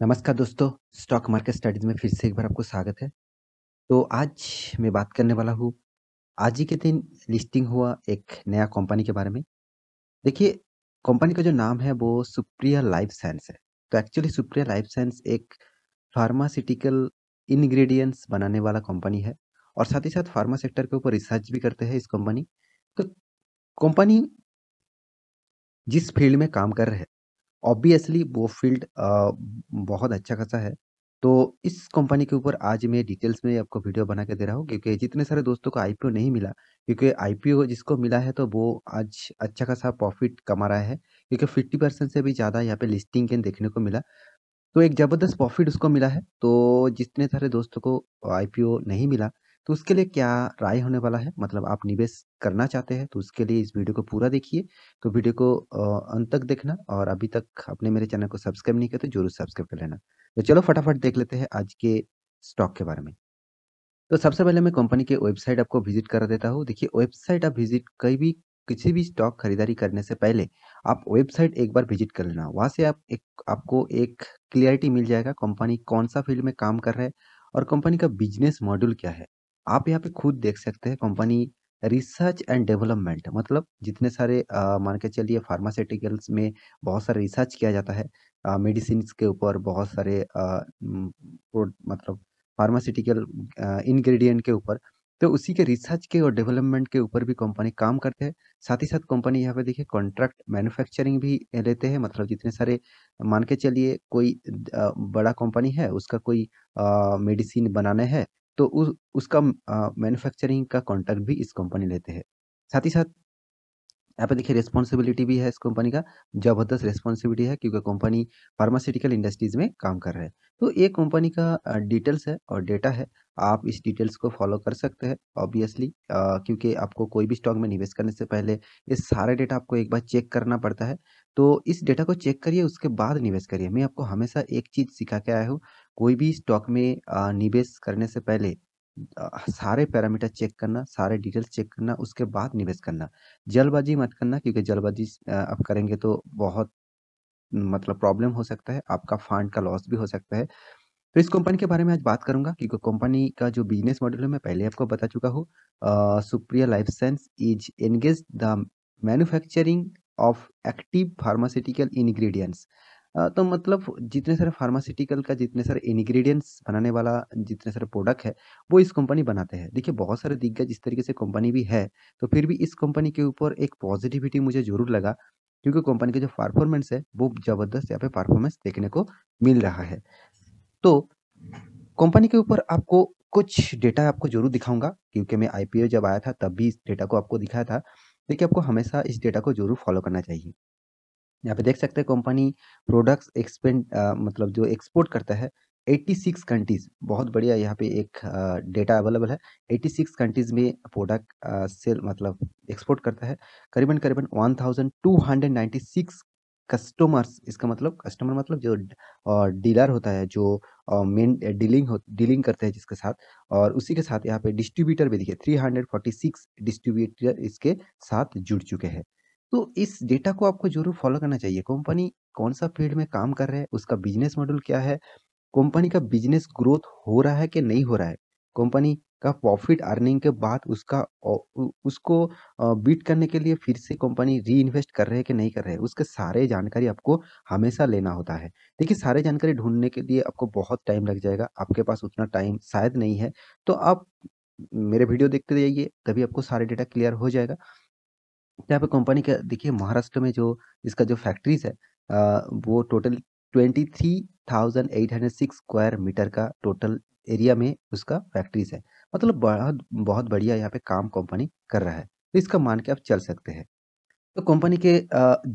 नमस्कार दोस्तों, stock market studies में फिर से एक बार आपको स्वागत है। तो आज मैं बात करने वाला हूँ, आज ही के दिन लिस्टिंग हुआ एक नया कंपनी के बारे में। देखिए, कंपनी का जो नाम है वो सुप्रिया लाइफ साइंस है। तो एक्चुअली सुप्रिया लाइफ साइंस एक फार्मास्यूटिकल इंग्रेडिएंट्स बनाने वाला कंपनी है और साथ ही साथ फार्मा सेक्टर के ऊपर रिसर्च भी करते हैं इस कंपनी। तो कंपनी जिस फील्ड में काम कर रहे हैं ऑब्वियसली वो फील्ड बहुत अच्छा खासा है। तो इस कंपनी के ऊपर आज मैं डिटेल्स में आपको वीडियो बना के दे रहा हूँ क्योंकि जितने सारे दोस्तों को आईपीओ नहीं मिला, क्योंकि आईपीओ जिसको मिला है तो वो आज अच्छा खासा प्रॉफिट कमा रहा है क्योंकि 50% से भी ज़्यादा यहाँ पे लिस्टिंग गेन देखने को मिला। तो एक ज़बरदस्त प्रॉफ़िट उसको मिला है, तो जितने सारे दोस्तों को आईपीओ नहीं मिला, तो उसके लिए क्या राय होने वाला है, मतलब आप निवेश करना चाहते हैं, तो उसके लिए इस वीडियो को पूरा देखिए। तो वीडियो को अंत तक देखना और अभी तक आपने मेरे चैनल को सब्सक्राइब नहीं किया तो ज़रूर सब्सक्राइब कर लेना। तो चलो फटाफट देख लेते हैं आज के स्टॉक के बारे में। तो सबसे पहले मैं कंपनी के वेबसाइट आपको विजिट करा देता हूँ। देखिए वेबसाइट आप विजिट कहीं भी किसी भी स्टॉक खरीदारी करने से पहले आप वेबसाइट एक बार विजिट कर लेना। वहाँ से आपको एक क्लियरिटी मिल जाएगा कंपनी कौन-सा फील्ड में काम कर रहा है और कंपनी का बिज़नेस मॉड्यूल क्या है। आप यहाँ पे खुद देख सकते हैं कंपनी रिसर्च एंड डेवलपमेंट, मतलब जितने सारे मान के चलिए फार्मास्यूटिकल्स में बहुत सारा रिसर्च किया जाता है। मेडिसिन्स के ऊपर बहुत सारे मतलब फार्मास्यूटिकल इंग्रेडिएंट के ऊपर, तो उसी के रिसर्च के और डेवलपमेंट के ऊपर भी कंपनी काम करते हैं। साथ ही साथ कंपनी यहाँ पे देखिए कॉन्ट्रैक्ट मैन्युफैक्चरिंग भी लेते हैं, मतलब जितने सारे मान के चलिए कोई बड़ा कंपनी है, उसका कोई मेडिसिन बनाना है, तो उसका मैन्युफैक्चरिंग का कॉन्ट्रैक्ट भी इस कंपनी लेते हैं। साथ ही साथ यहाँ पे देखिए रिस्पॉन्सिबिलिटी भी है इस कंपनी का, ज़बरदस्त रिस्पॉन्सिबिलिटी है क्योंकि कंपनी फार्मास्यूटिकल इंडस्ट्रीज़ में काम कर रहा है। तो ये कंपनी का डिटेल्स है और डेटा है, आप इस डिटेल्स को फॉलो कर सकते हैं ऑब्वियसली, क्योंकि आपको कोई भी स्टॉक में निवेश करने से पहले ये सारे डेटा आपको एक बार चेक करना पड़ता है। तो इस डेटा को चेक करिए उसके बाद निवेश करिए। मैं आपको हमेशा एक चीज़ सिखा के आया हूँ, कोई भी स्टॉक में निवेश करने से पहले सारे पैरामीटर चेक करना, सारे डिटेल्स चेक करना, उसके बाद निवेश करना। जल्दबाज़ी मत करना क्योंकि जल्दबाज़ी आप करेंगे तो बहुत मतलब प्रॉब्लम हो सकता है, आपका फंड का लॉस भी हो सकता है। तो इस कंपनी के बारे में आज बात करूँगा क्योंकि कंपनी का जो बिज़नेस मॉडल है मैं पहले आपको बता चुका हूँ। Supriya life science is engaged the manufacturing of active pharmaceutical ingredients. तो मतलब जितने सारे फार्मास्यूटिकल का जितने सारे इंग्रीडिएंट्स बनाने वाला जितने सारे प्रोडक्ट है, वो इस कंपनी बनाते हैं। देखिए बहुत सारे दिग्गज इस तरीके से कंपनी भी है, तो फिर भी इस कंपनी के ऊपर एक पॉजिटिविटी मुझे ज़रूर लगा क्योंकि कंपनी का जो परफॉर्मेंस है, वो ज़बरदस्त यहाँ पे परफॉर्मेंस देखने को मिल रहा है। तो कंपनी के ऊपर आपको कुछ डेटा आपको ज़रूर दिखाऊँगा क्योंकि मैं आईपीओ जब आया था तब भी इस डेटा को आपको दिखाया था। देखिए आपको हमेशा इस डेटा को ज़रूर फॉलो करना चाहिए। यहाँ पे देख सकते हैं कंपनी प्रोडक्ट्स मतलब जो एक्सपोर्ट करता है 86 कंट्रीज़, बहुत बढ़िया यहाँ पे एक डेटा अवेलेबल है। 86 कंट्रीज़ में प्रोडक्ट सेल मतलब एक्सपोर्ट करता है। करीबन-करीबन 1296 कस्टमर्स, इसका मतलब कस्टमर मतलब जो डीलर होता है, जो मेन डीलिंग करते हैं जिसके साथ, और उसी के साथ यहाँ पे डिस्ट्रीब्यूटर भी देखिए 346 डिस्ट्रीब्यूटर इसके साथ जुड़ चुके हैं। तो इस डेटा को आपको ज़रूर फॉलो करना चाहिए। कंपनी कौन-सा फील्ड में काम कर रहा है, उसका बिज़नेस मॉडल क्या है, कंपनी का बिज़नेस ग्रोथ हो रहा है कि नहीं हो रहा है, कंपनी का प्रॉफिट अर्निंग के बाद उसका उसको बीट करने के लिए फिर से कंपनी री-इन्वेस्ट कर रहे है कि नहीं कर रहे है, उसके सारे जानकारी आपको हमेशा लेना होता है। देखिए सारे जानकारी ढूँढने के लिए आपको बहुत टाइम लग जाएगा, आपके पास उतना टाइम शायद नहीं है, तो आप मेरे वीडियो देखते जाइए, तभी आपको सारे डेटा क्लियर हो जाएगा। यहाँ पे कंपनी का देखिए महाराष्ट्र में जो इसका जो फैक्ट्रीज़ है, वो टोटल 23,806 स्क्वायर मीटर का टोटल एरिया में उसका फैक्ट्रीज़ है। मतलब बहुत बहुत बढ़िया यहाँ पे काम कंपनी कर रहा है। तो इसका मान के आप चल सकते हैं। तो कंपनी के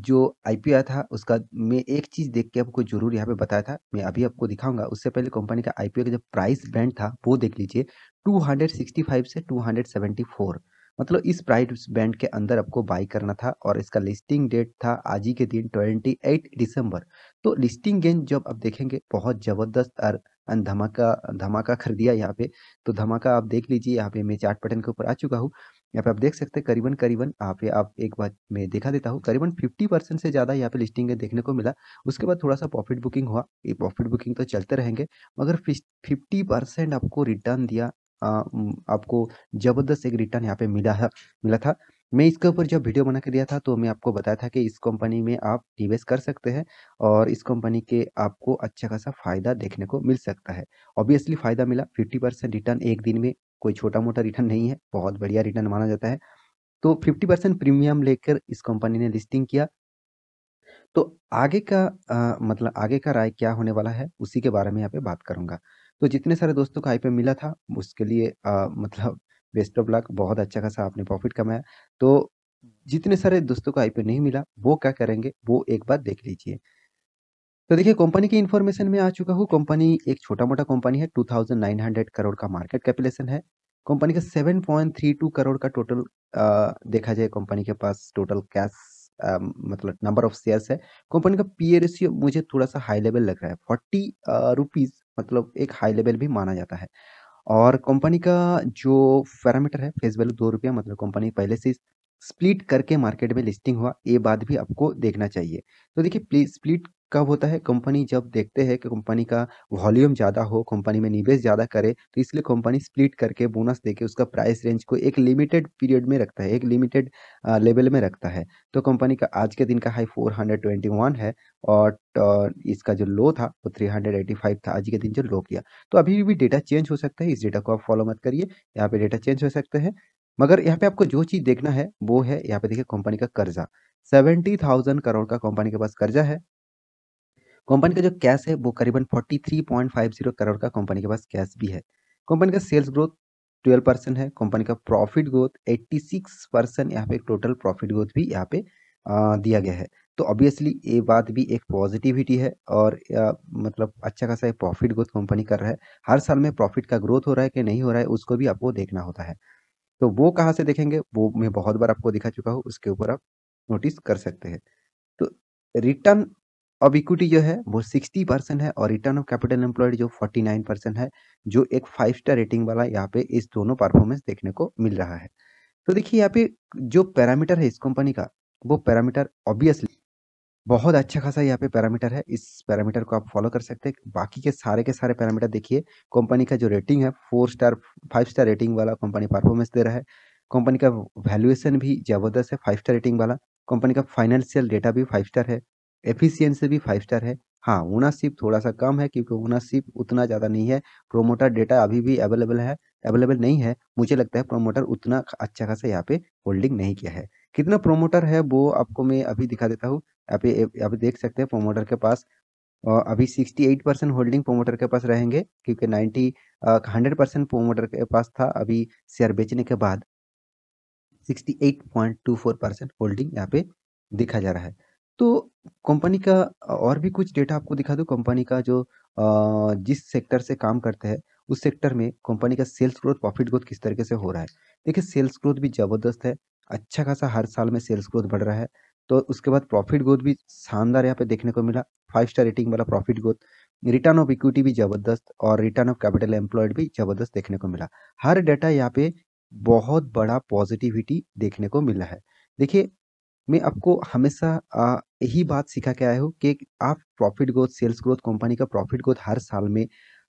जो आईपीओ आया था उसका मैं एक चीज़ देख के आपको ज़रूर यहाँ पे बताया था, मैं अभी आपको दिखाऊँगा। उससे पहले कंपनी का आईपीओ का जो प्राइस बैंड था वो देख लीजिए, 265 से 274, मतलब इस प्राइस बैंड के अंदर आपको बाय करना था और इसका लिस्टिंग डेट था आज ही के दिन 28 दिसंबर। तो लिस्टिंग गेन जब आप देखेंगे बहुत ज़बरदस्त और धमाका धमाका कर दिया यहाँ पे। तो धमाका आप देख लीजिए, यहाँ पे मैं चार्ट पैटर्न के ऊपर आ चुका हूँ। यहाँ पे आप देख सकते हैं करीबन यहाँ पे आप एक बात मैं दिखा देता हूँ, करीबन 50% से ज़्यादा यहाँ पे लिस्टिंग देखने को मिला। उसके बाद थोड़ा-सा प्रॉफिट बुकिंग हुआ, ये प्रॉफिट बुकिंग तो चलते रहेंगे, मगर 50% आपको रिटर्न दिया। आपको ज़बरदस्त एक रिटर्न यहाँ पे मिला था। मैं इसके ऊपर जब वीडियो बना के दिया था, तो मैं आपको बताया था कि इस कंपनी में आप निवेश कर सकते हैं और इस कंपनी के आपको अच्छा खासा फ़ायदा देखने को मिल सकता है। ऑब्वियसली फ़ायदा मिला, 50% रिटर्न एक दिन में कोई छोटा-मोटा रिटर्न नहीं है, बहुत बढ़िया रिटर्न माना जाता है। तो 50% प्रीमियम लेकर इस कंपनी ने लिस्टिंग किया। तो आगे का मतलब आगे का राय क्या होने वाला है, उसी के बारे में यहाँ पे बात करूँगा। तो जितने सारे दोस्तों को आईपीओ मिला था, उसके लिए मतलब बेस्ट ऑफ लक, बहुत अच्छा खासा आपने प्रॉफिट कमाया। तो जितने सारे दोस्तों को आईपीओ नहीं मिला, वो क्या करेंगे, वो एक बार देख लीजिए। तो देखिए कंपनी की इन्फॉर्मेशन में आ चुका हूँ। कंपनी एक छोटा-मोटा कंपनी है, 2900 करोड़ का मार्केट कैपिटलाइजेशन है। कंपनी का 7.32 करोड़ का टोटल देखा जाए कंपनी के पास टोटल कैश मतलब नंबर ऑफ शेयर्स है। कंपनी का पीई रेशियो मुझे थोड़ा-सा हाई लेवल लग रहा है। 40 रुपीज़ मतलब एक हाई लेवल भी माना जाता है। और कंपनी का जो पैरामीटर है फेस वैल्यू ₹2 मतलब कंपनी पहले से स्प्लिट करके मार्केट में लिस्टिंग हुआ, ये बात भी आपको देखना चाहिए। तो देखिए स्प्लिट कब होता है, कंपनी जब देखते हैं कि कंपनी का वॉल्यूम ज़्यादा हो, कंपनी में निवेश ज़्यादा करे, तो इसलिए कंपनी स्प्लिट करके बोनस देके उसका प्राइस रेंज को एक लिमिटेड पीरियड में रखता है, एक लिमिटेड लेवल में रखता है। तो कंपनी का आज के दिन का हाई 421 है और इसका जो लो था वो 385 था, आज के दिन जो लो किया। तो अभी भी डेटा चेंज हो सकता है, इस डेटा को आप फॉलो मत करिए, यहाँ पे डेटा चेंज हो सकते हैं। मगर यहाँ पे आपको जो चीज़ देखना है, वो है यहाँ पे देखिए कंपनी का कर्जा, 70,000 करोड़ का कंपनी के पास कर्जा है। कंपनी का जो कैश है वो करीबन 43.50 करोड़ का कंपनी के पास कैश भी है। कंपनी का सेल्स ग्रोथ 12% है, कंपनी का प्रॉफिट ग्रोथ 86%, यहाँ पे टोटल प्रॉफिट ग्रोथ भी यहाँ पे दिया गया है। तो ऑब्वियसली ये बात भी एक पॉजिटिविटी है और मतलब अच्छा खासा एक प्रॉफिट ग्रोथ कंपनी कर रहा है। हर साल में प्रॉफिट का ग्रोथ हो रहा है कि नहीं हो रहा है, उसको भी आपको देखना होता है। तो वो कहाँ से देखेंगे, वो मैं बहुत बार आपको दिखा चुका हूँ, उसके ऊपर आप नोटिस कर सकते हैं। तो रिटर्न ऑफ इक्विटी जो है वो 60% है और रिटर्न ऑफ कैपिटल एम्प्लॉयड जो 49% है, जो एक 5 स्टार रेटिंग वाला यहाँ पे इस दोनों परफॉर्मेंस देखने को मिल रहा है। तो देखिए यहाँ पे जो पैरामीटर है इस कंपनी का, वो पैरामीटर ऑब्वियसली बहुत अच्छा खासा यहाँ पे पैरामीटर है। इस पैरामीटर को आप फॉलो कर सकते हैं। बाकी के सारे पैरामीटर देखिए, कंपनी का जो रेटिंग है 4 स्टार 5 स्टार रेटिंग वाला कंपनी परफॉर्मेंस दे रहा है। कंपनी का वैल्यूएशन भी ज़बरदस्त है 5 स्टार रेटिंग वाला। कंपनी का फाइनेंशियल डेटा भी 5 स्टार है। एफिशिएंसी भी 5 स्टार है। हाँ, ओनरशिप थोड़ा-सा कम है क्योंकि ओनरशिप उतना ज़्यादा नहीं है। प्रोमोटर डेटा अभी भी अवेलेबल नहीं है। मुझे लगता है प्रोमोटर उतना अच्छा खासा यहाँ पे होल्डिंग नहीं किया है। कितना प्रोमोटर है वो आपको मैं अभी दिखा देता हूँ। यहाँ पे देख सकते हैं प्रोमोटर के पास अभी 68% होल्डिंग प्रोमोटर के पास रहेंगे क्योंकि 100% प्रोमोटर के पास था। अभी शेयर बेचने के बाद 68.24% होल्डिंग यहाँ पे देखा जा रहा है। तो कंपनी का और भी कुछ डेटा आपको दिखा दूँ। कंपनी का जो जिस सेक्टर से काम करते हैं, उस सेक्टर में कंपनी का सेल्स ग्रोथ, प्रॉफिट ग्रोथ किस तरीके से हो रहा है। देखिए सेल्स ग्रोथ भी ज़बरदस्त है, अच्छा खासा हर साल में सेल्स ग्रोथ बढ़ रहा है। तो उसके बाद प्रॉफिट ग्रोथ भी शानदार यहाँ पे देखने को मिला, 5 स्टार रेटिंग वाला profit growth. Return of equity भी ज़बरदस्त और रिटर्न ऑफ कैपिटल एम्प्लॉयड भी ज़बरदस्त देखने को मिला। हर डेटा यहाँ पे बहुत बड़ा पॉजिटिविटी देखने को मिला है। देखिए, मैं आपको हमेशा यही बात सिखा के आया हूँ कि आप profit growth, sales growth, company का प्रॉफिट ग्रोथ हर साल में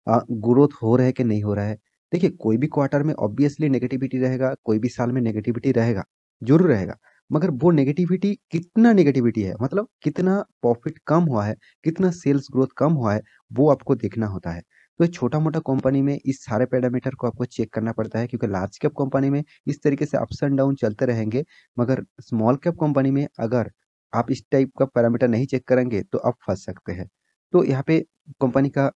ग्रोथ हो रहा है कि नहीं हो रहा है। देखिए, कोई भी क्वार्टर में ऑब्वियसली नेगेटिविटी रहेगा, कोई भी साल में नेगेटिविटी रहेगा, ज़रूर रहेगा। मगर वो नेगेटिविटी कितना नेगेटिविटी है, मतलब कितना प्रॉफिट कम हुआ है, कितना सेल्स ग्रोथ कम हुआ है, वो आपको देखना होता है। तो छोटा-मोटा कंपनी में इस सारे पैरामीटर को आपको चेक करना पड़ता है क्योंकि लार्ज कैप कंपनी में इस तरीके से अप्स एंड डाउन चलते रहेंगे। मगर स्मॉल कैप कंपनी में अगर आप इस टाइप का पैरामीटर नहीं चेक करेंगे तो आप फँस सकते हैं। तो यहाँ पे कंपनी का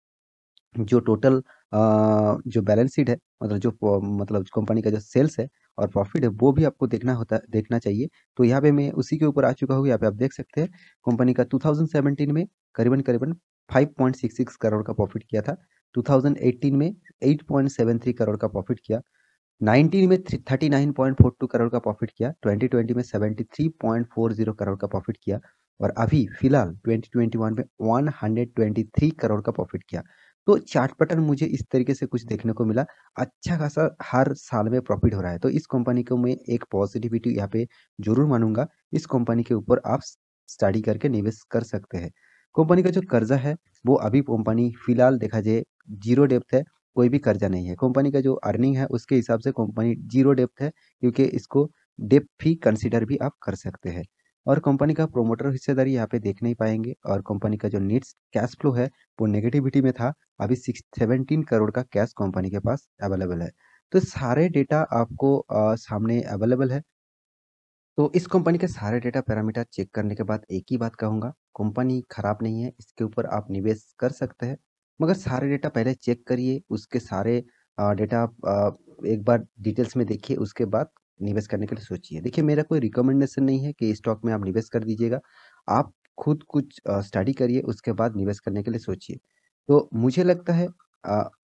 जो टोटल जो बैलेंस शीट है, मतलब जो मतलब कंपनी का जो सेल्स है और प्रॉफिट है, वो भी आपको देखना चाहिए। तो यहाँ पे मैं उसी के ऊपर आ चुका हूँ। यहाँ पे आप देख सकते हैं कंपनी का 2017 में करीबन 5.66 करोड़ का प्रॉफिट किया था। 2018 में 8.73 करोड़ का प्रॉफिट किया। 19 में 39.42 करोड़ का प्रॉफिट किया। 2020 में 73.40 करोड़ का प्रॉफिट किया और अभी फिलहाल 2021 में 123 करोड़ का प्रॉफिट किया। तो चार्ट पैटर्न मुझे इस तरीके से कुछ देखने को मिला, अच्छा खासा हर साल में प्रॉफ़िट हो रहा है। तो इस कंपनी को मैं एक पॉज़िटिविटी यहाँ पे ज़रूर मानूँगा। इस कंपनी के ऊपर आप स्टडी करके निवेश कर सकते हैं। कंपनी का जो कर्ज़ा है, वो अभी कंपनी फिलहाल देखा जाए ज़ीरो डेब्ट है, कोई भी कर्ज़ा नहीं है। कंपनी का जो अर्निंग है, उसके हिसाब से कंपनी ज़ीरो डेब्ट है, क्योंकि इसको डेब्ट भी कंसीडर भी आप कर सकते हैं। और कंपनी का प्रोमोटर हिस्सेदारी यहाँ पे देख नहीं पाएँगे, और कंपनी का जो नेट्स कैश फ्लो है, वो नेगेटिविटी में था। अभी 17 करोड़ का कैश कंपनी के पास अवेलेबल है। तो सारे डेटा आपको सामने अवेलेबल है। तो इस कंपनी के सारे डेटा पैरामीटर चेक करने के बाद एक ही बात कहूँगा, कंपनी खराब नहीं है, इसके ऊपर आप निवेश कर सकते हैं। मगर सारे डेटा पहले चेक करिए, उसके सारे डेटा आप एक बार डिटेल्स में देखिए, उसके बाद निवेश करने के लिए सोचिए। देखिए, मेरा कोई रिकमेंडेशन नहीं है कि स्टॉक में आप निवेश कर दीजिएगा। आप खुद कुछ स्टडी करिए, उसके बाद निवेश करने के लिए सोचिए। तो मुझे लगता है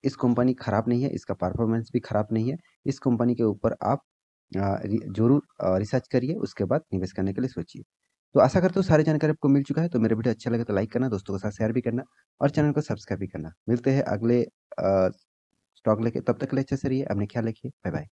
इस कंपनी खराब नहीं है, इसका परफॉर्मेंस भी खराब नहीं है। इस कंपनी के ऊपर आप ज़रूर रिसर्च करिए, उसके बाद निवेश करने के लिए सोचिए। तो आशा करता हूँ सारी जानकारी आपको मिल चुका है। तो मेरा वीडियो अच्छा लगे तो लाइक करना, दोस्तों के साथ शेयर भी करना, और चैनल को सब्सक्राइब भी करना। मिलते हैं अगले स्टॉक लेके, तब तक के लिए अच्छे से रहिए, अपने ख्याल रखिए। Bye bye.